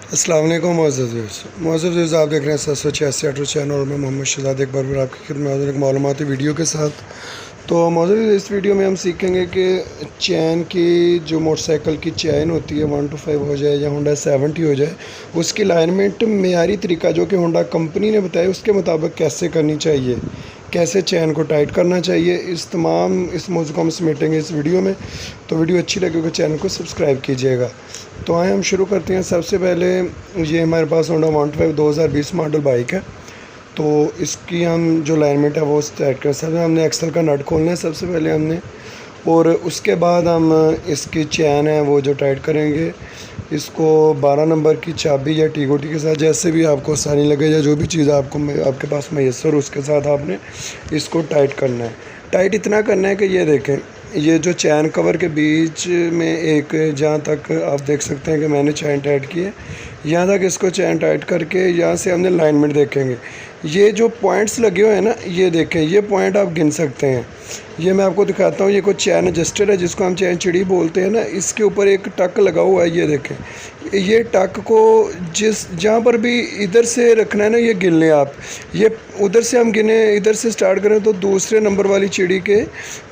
अस्सलाम वालेकुम मोअज़्ज़ज़ आप देख रहे हैं 786 ऑटो चैनल और मैं मोहम्मद शहजाद एक बार फिर आपकी खिदमत में हाज़िर एक मालूमाती वीडियो के साथ। तो मोअज़्ज़ज़ इस वीडियो में हम सीखेंगे कि चैन की जो मोटरसाइकिल की चैन होती है 1 to 5 हो जाए या होंडा 70 हो जाए, उसकी अलाइनमेंट मेयारी तरीका जो कि होंडा कंपनी ने बताया उसके मुताबिक कैसे करनी चाहिए, कैसे चैन को टाइट करना चाहिए, इस मौजू को हम समेटेंगे इस वीडियो में। तो वीडियो अच्छी लगे तो चैनल को सब्सक्राइब कीजिएगा। तो आए हम शुरू करते हैं। सबसे पहले ये हमारे पास होंडा 125 2020 मॉडल बाइक है। तो इसकी हम जो अलाइनमेंट है वो सेट कर सकते हैं। हमने एक्सल का नट खोलना है सबसे पहले हमने, और उसके बाद हम इसकी चैन है वो जो टाइट करेंगे। इसको 12 नंबर की चाबी या टी-गोटी के साथ जैसे भी आपको आसानी लगे या जो भी चीज़ आपके पास मैसर हो उसके साथ आपने इसको टाइट करना है। टाइट इतना करना है कि ये देखें, ये जो चैन कवर के बीच में एक जहाँ तक आप देख सकते हैं कि मैंने चैन टाइट की है, यहाँ तक इसको चैन टाइट करके यहाँ से हमने अलाइनमेंट देखेंगे। ये जो पॉइंट्स लगे हुए हैं ना, ये देखें, ये पॉइंट आप गिन सकते हैं। ये मैं आपको दिखाता हूँ। ये कोई चैन एडजस्टर है जिसको हम चैन चिड़ी बोलते हैं ना, इसके ऊपर एक टक लगा हुआ है। ये देखें, ये टक को जहाँ पर भी इधर से रखना है ना, ये गिन लें आप। ये उधर से हम गिने, इधर से स्टार्ट करें तो दूसरे नंबर वाली चिड़ी के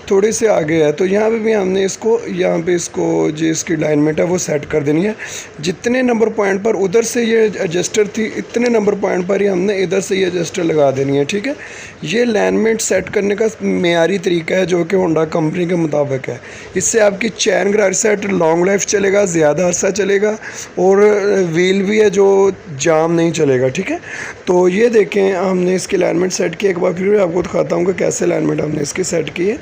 थोड़े से आगे है। तो यहाँ पे भी हमने इसको यहाँ पे इसको जो इसकी अलाइनमेंट है वो सेट कर देनी है। जितने नंबर पॉइंट पर उधर से ये एडजस्टर थी, इतने नंबर पॉइंट पर ही हमने इधर से ये एडजस्टर लगा देनी है। ठीक है, ये अलाइनमेंट सेट करने का मेयारी तरीका है जो कि होंडा कंपनी के मुताबिक है। इससे आपकी चैन ग्रार सेट लॉन्ग लाइफ चलेगा, ज़्यादा अरसा चलेगा, और व्हील भी है जो जाम नहीं चलेगा। ठीक है, तो ये देखें हमने इसकी अलाइनमेंट सेट की। एक बार फिर आपको दिखाता हूँ कि कैसे अलाइनमेंट हमने इसकी सेट की है।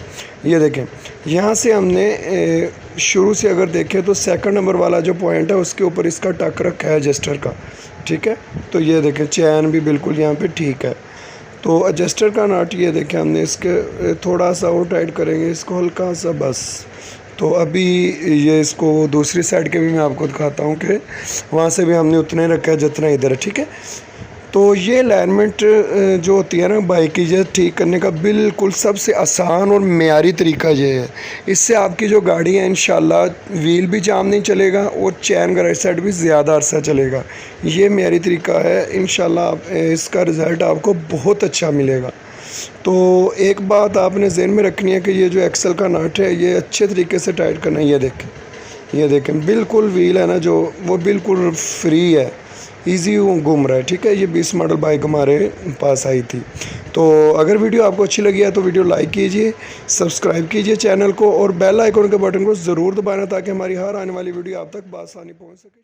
ये देखें, यहाँ से हमने शुरू से अगर देखें तो सेकंड नंबर वाला जो पॉइंट है उसके ऊपर इसका टक रखा है एडजस्टर का। ठीक है, तो ये देखें चैन भी बिल्कुल यहाँ पे ठीक है। तो एडजस्टर का नट ये देखें हमने इसके थोड़ा सा और टाइट करेंगे इसको हल्का सा, बस। तो अभी ये इसको दूसरी साइड के भी मैं आपको दिखाता हूँ कि वहाँ से भी हमने उतना ही रखा है जितना इधर है। ठीक है, तो ये अलाइनमेंट जो होती है ना बाइक की, ये ठीक करने का बिल्कुल सबसे आसान और मेयारी तरीका ये है। इससे आपकी जो गाड़ी है इंशाल्लाह व्हील भी जाम नहीं चलेगा और चैन का राइट साइड भी ज़्यादा अरसा चलेगा। ये मेयारी तरीका है, इंशाल्लाह इसका रिज़ल्ट आपको बहुत अच्छा मिलेगा। तो एक बात आपने ज़हन में रखनी है कि ये जो एक्सल का नट है ये अच्छे तरीके से टाइट करना है। ये देखें बिल्कुल व्हील है ना जो, वो बिल्कुल फ्री है, इजी घूम रहा है। ठीक है, ये 20 मॉडल बाइक हमारे पास आई थी। तो अगर वीडियो आपको अच्छी लगी है तो वीडियो लाइक कीजिए, सब्सक्राइब कीजिए चैनल को, और बेल आइकन के बटन को ज़रूर दबाना ताकि हमारी हर आने वाली वीडियो आप तक बआसानी पहुंच सके।